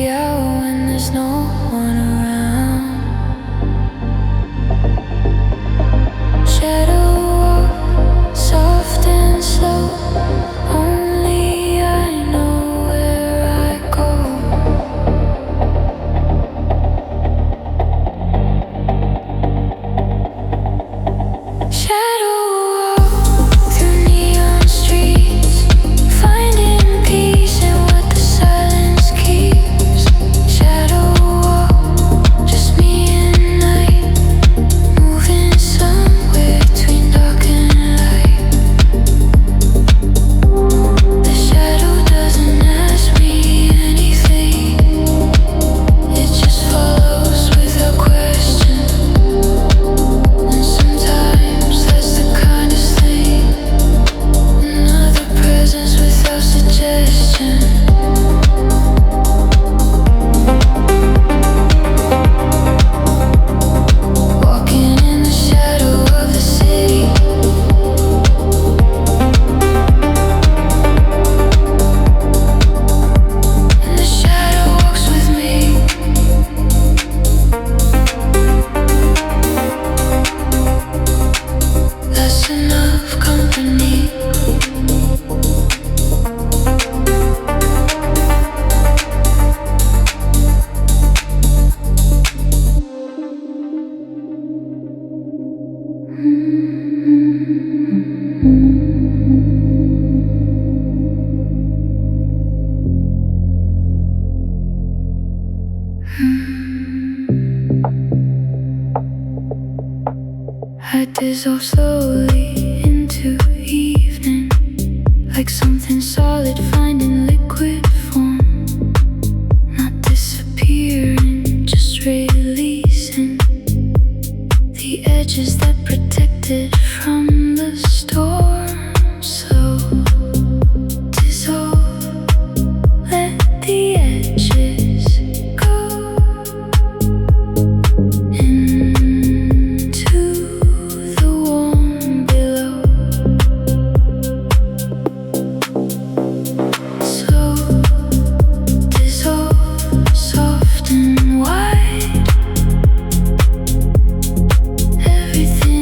out when there's no one around. Shadow walk, soft and slow. Only I know where I go. Shadow walk through neon streets, finding peace in what the silence keeps. Shadow walk, just me and night, moving somewhere between dark and light. The shadow doesn't ask me anything, it just follows without question. And sometimes that's the kindest thing, another presence without suggestion. Walking in the shadow of the city, and the shadow walks with me. That's enough company. I dissolve slowly into evening, like something solid finding liquid form. Not disappearing, just releasing the edges that protected from the storm. So dissolve, let the edges go into the warm below. So dissolve, soft and wide. Everything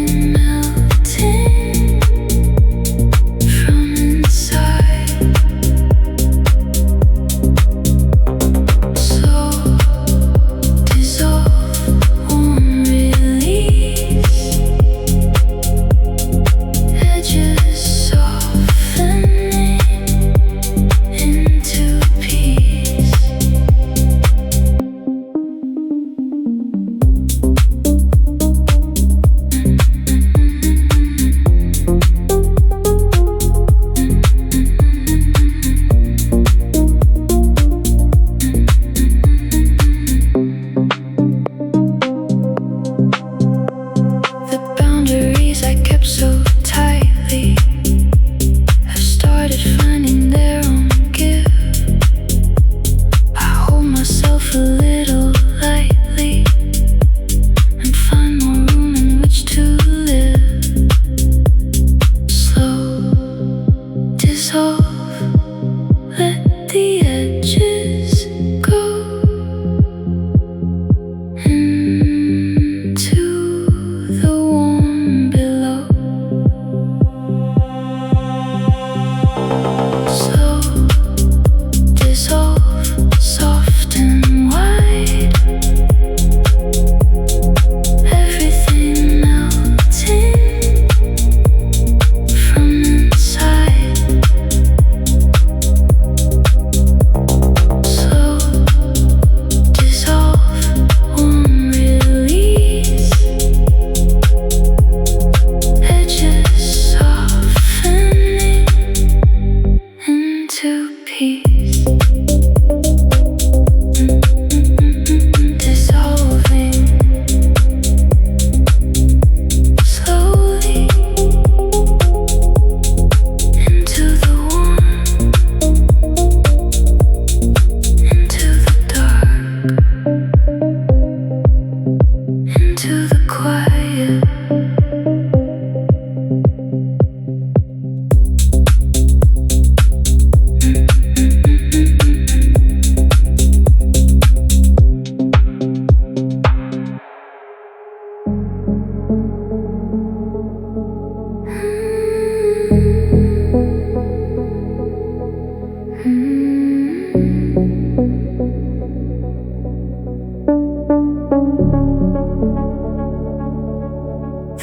The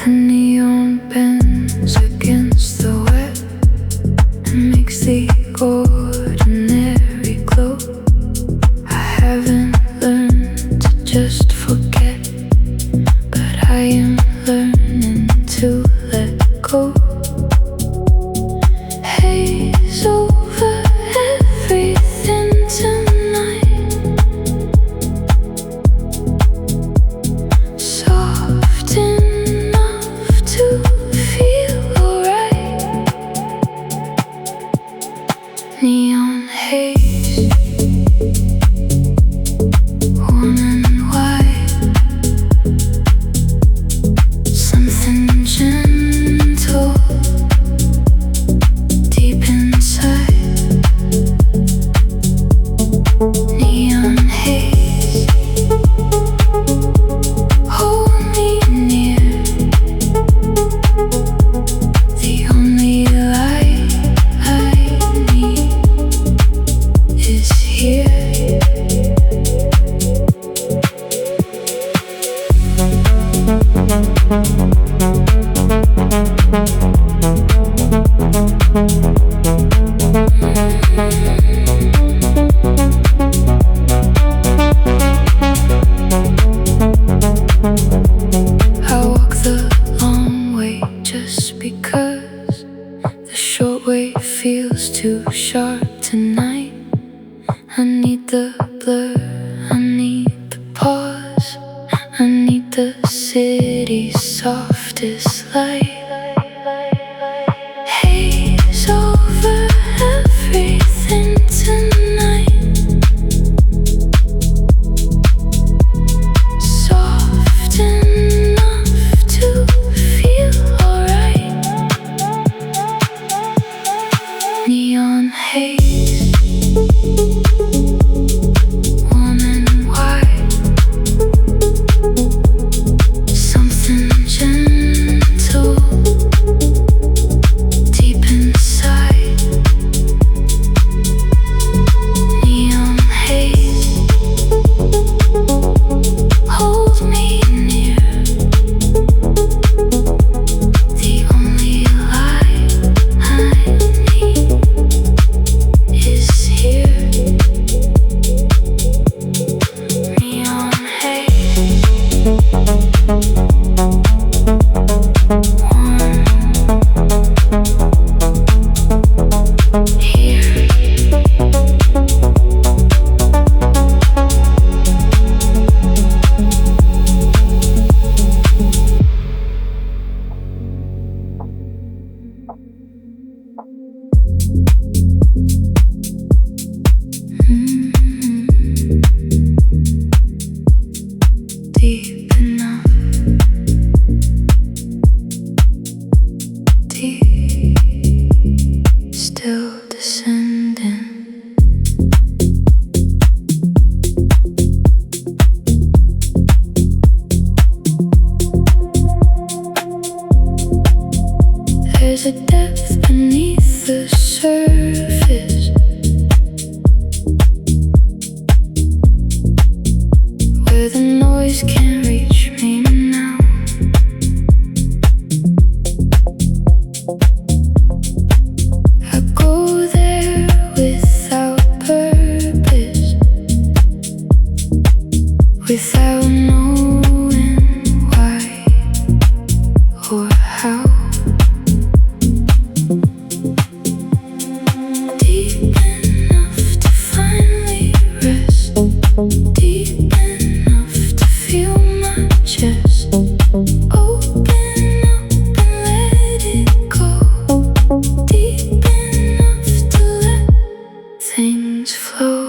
neon bends against the wet and makes the ordinary glow. I haven't learned to just forget, but I am learning to let go. Haze over everything tonight, soft enough to feel alright. Neon haze, warm and white, something gentle deep inside. Neon haze, hold me near. The only light I need is here. I walk the long way just because the short way feels too sharp tonight. I need the blur, I need the pause, I need the city's softest light. Haze over everything tonight, soft enough to feel alright. Neon haze, warm and white, something gentle deep inside. Neon haze, hold me near. The only light I need is here. Neon haze, warm here. Deep enough, deep, still descending. There's a depth beneath the surface where the noise can't reach me now. I go there without purpose, without knowing why or how. Deep enough to finally rest, deep enough to feel my chest. Open up and let it go, deep enough to let things flow.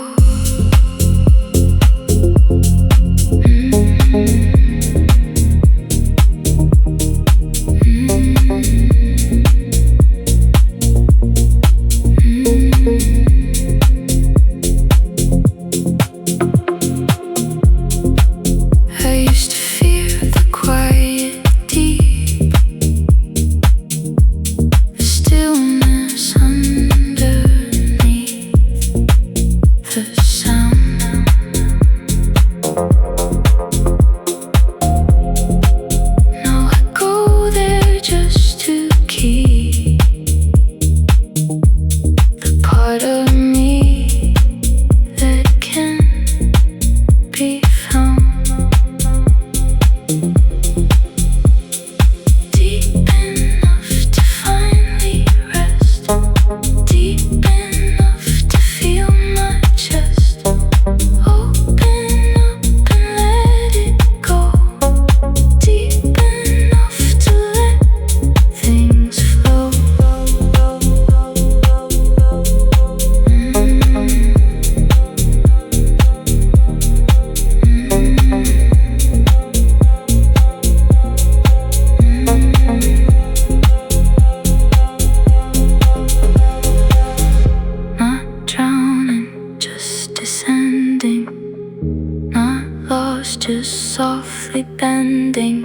was just softly bending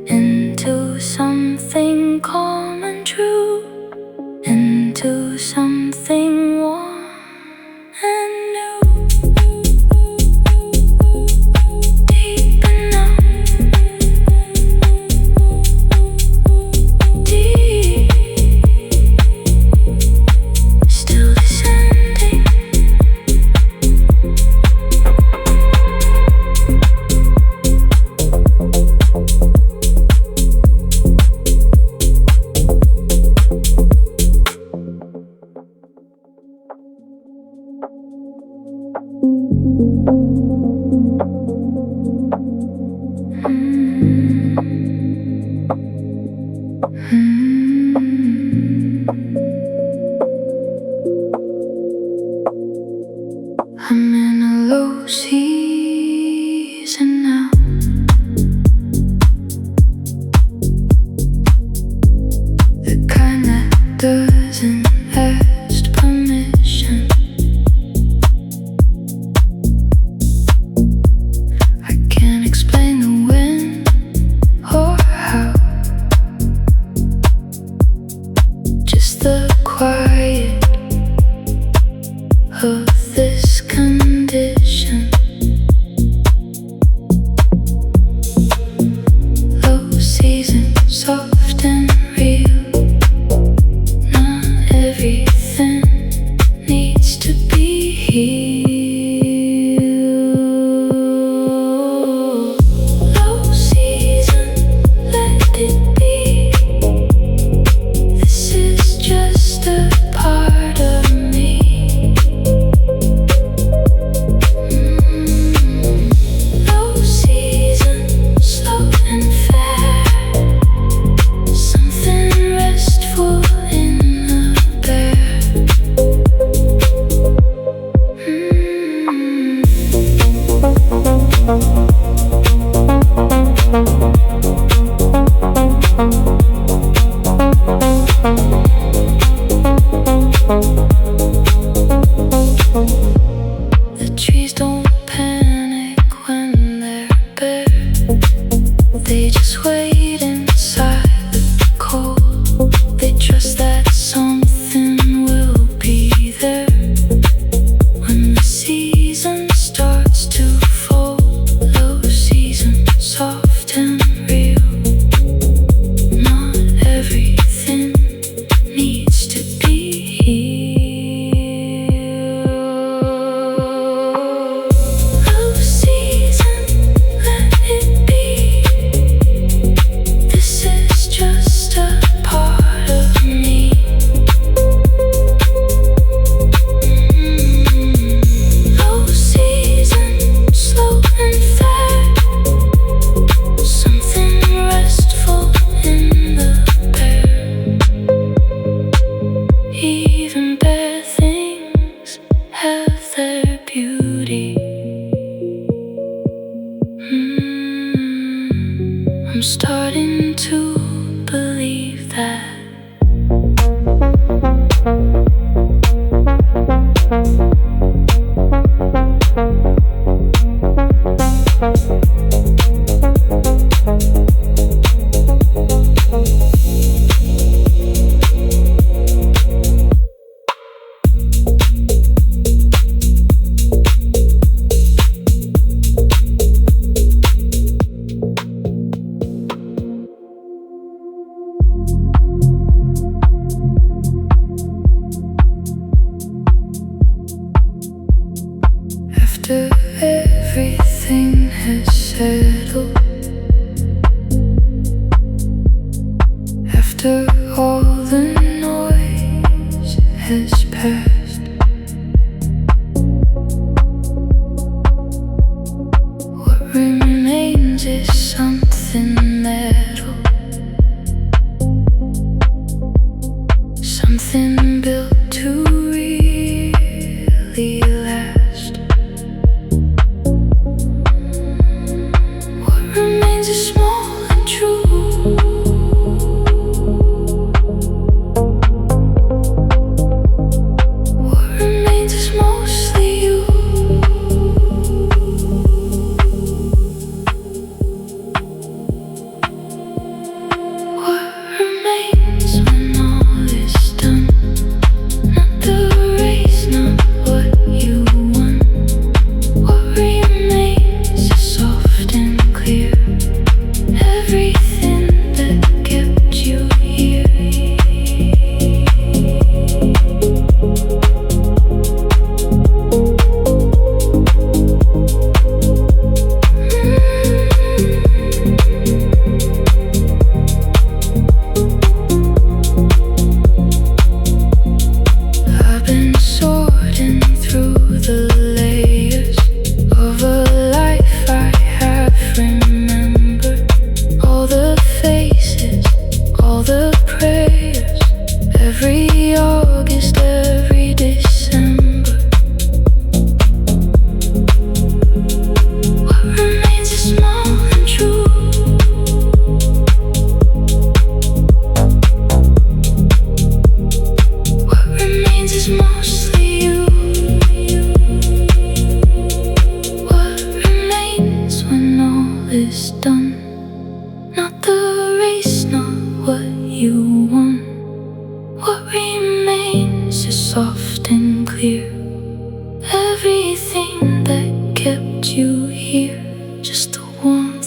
into something calm and true, into something warm and new. Deep enough, deep, still descending. I'm in a low season now. The kind that doesn't ask permission. I can't explain the when or how, just the quiet of this condition. Low season, soft and real. Not everything needs to be healed. Low season, let it be. This is just a part of me. Low season, slow and fair. Something restful in the bear. The trees don't panic when they're bare. They just wait inside the cold. They trust that something will be there when the season starts to fold. Low season, soft and real. Not everything needs to be healed. Low season, let it be. This is just a part of me. Low season, slow and fair. Something restful in the bear. Even bare things have their beauty. I'm starting to believe that. After everything has settled, after all the noise has passed, what remains is something metal, something built to really last. What remains is small and true. What remains is mostly you.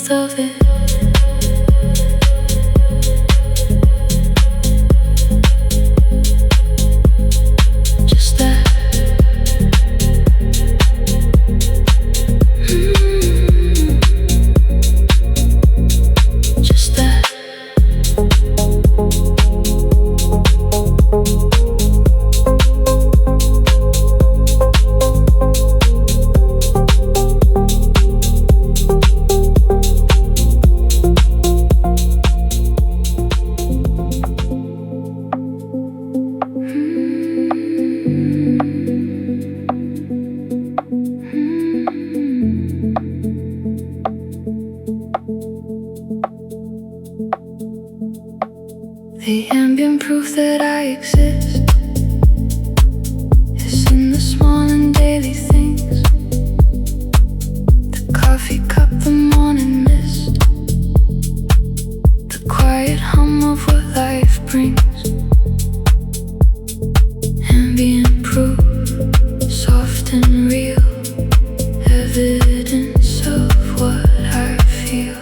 hold of it. Just that. Just that. The ambient proof that I exist is in the small and daily things. The coffee cup, the morning mist, the quiet hum of what life brings. Ambient proof, soft and real, evidence of what I feel.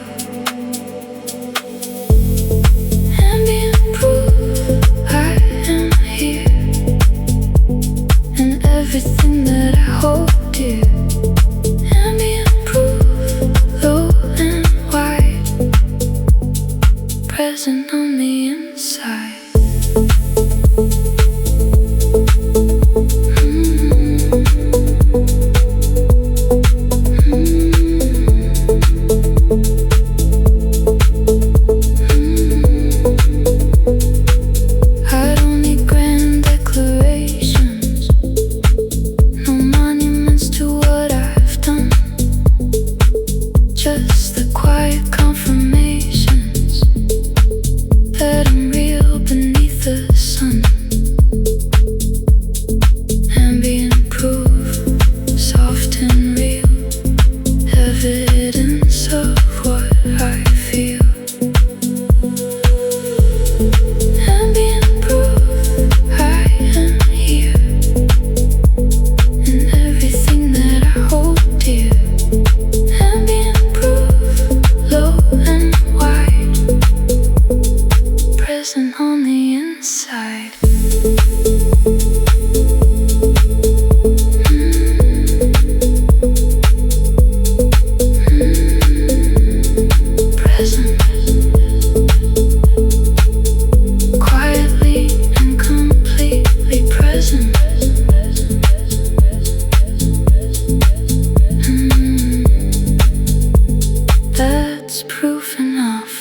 Everything that I hold dear, ambient proof, low and wide, present on the inside. I don't need grand declarations, no monuments to what I've done, just the quiet confirmations that I'm real beneath the sun. Ambient proof, soft and real, evidence of what I feel. Ambient proof, I am here in everything that I hold dear. Ambient proof, low and wide, present on the inside. Present, quietly and completely present. That's proof enough.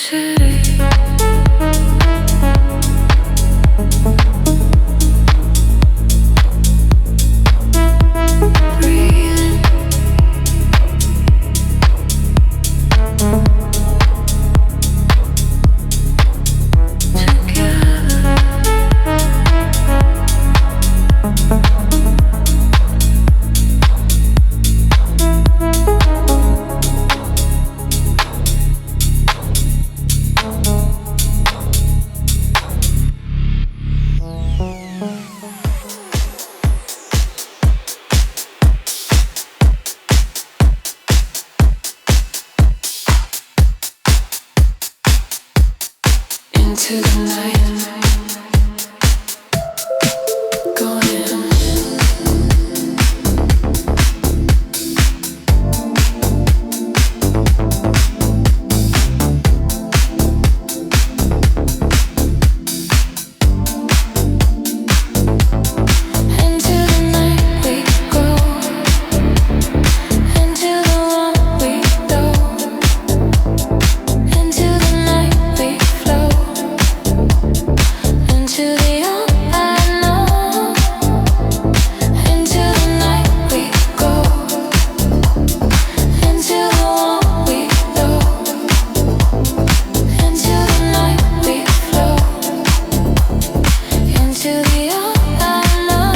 city. Breathing. Into the night, going into the night we go, into the one we know, into the night we flow. Into the unknown, into the night we go, into the one we know, into the night we flow, into the unknown.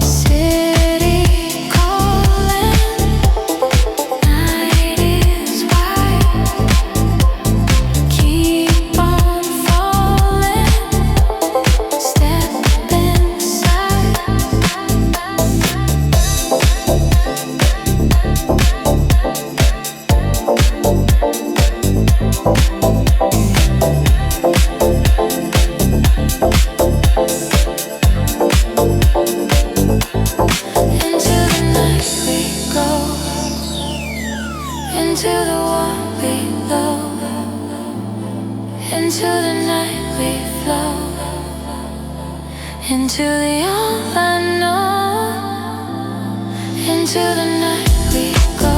City calling, night is wide. Keep on falling, step inside. Into the night we go, into the one we love, into the night we flow, into the all unknown, into the night we go,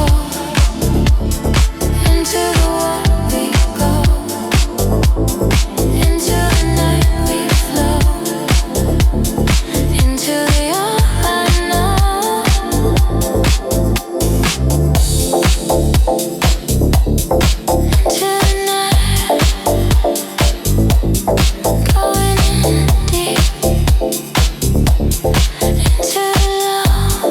into the one we go, into the night we flow, into the all unknown. Into the night, going in deep, into the love.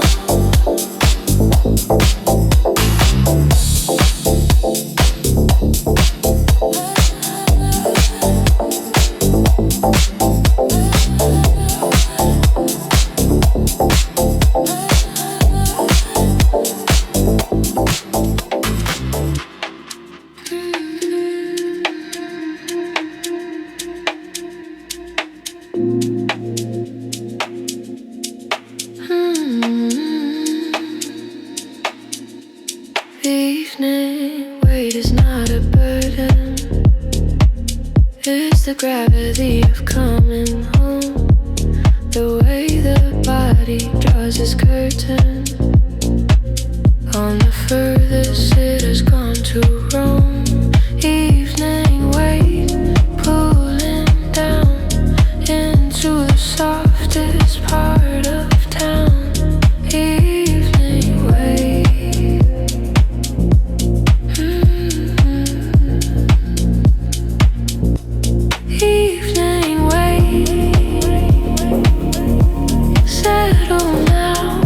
Evening weight is not a burden. It's the gravity of coming home. The way the body draws its curtain. On the furthest it has gone to Rome. Evening weight pulling down into the softest part of town. Evening weight. Evening wait, settle now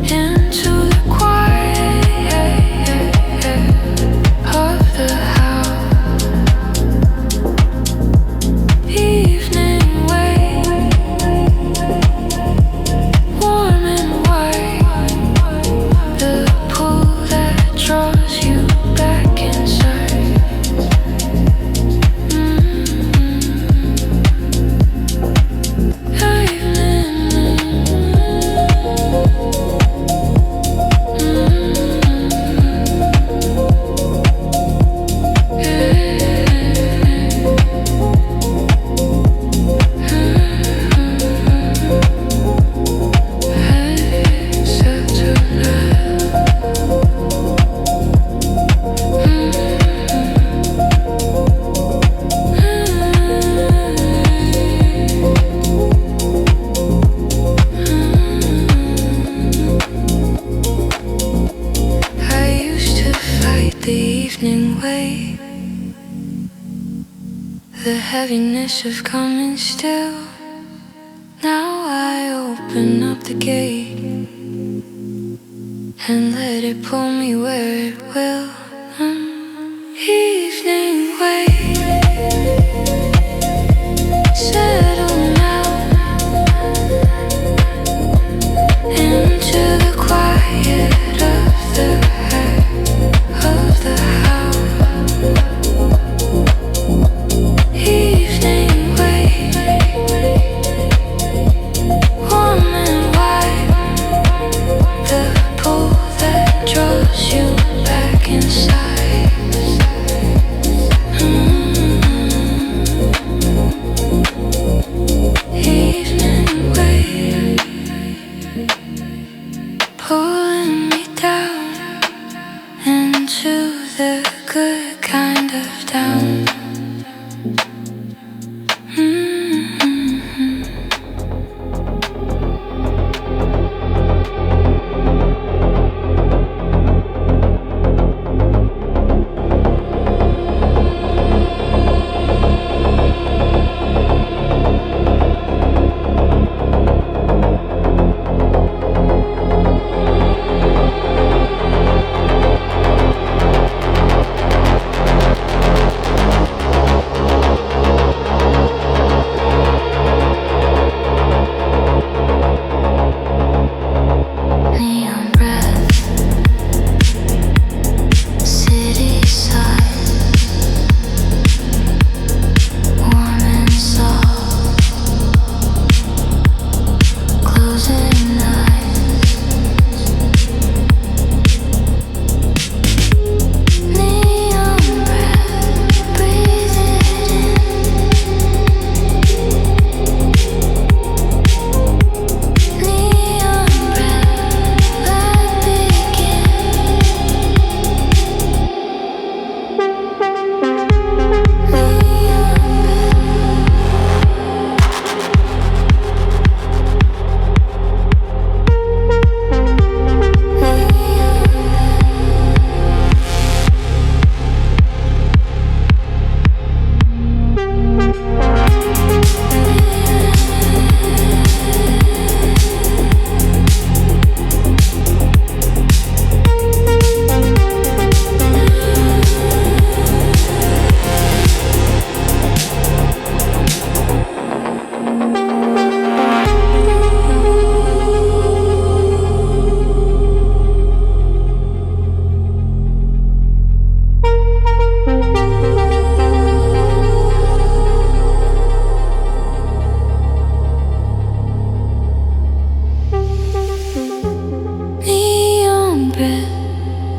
into the quiet. evening wave, the heaviness of coming still. Now I open up the gate and let it pull me where it will. Evening wave, settle now into the quiet of the house. Evening wave, warm and wide, the pull that draws you back inside. Evening wave, pulling me down into the good kind of down.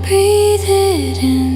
Breathe it in.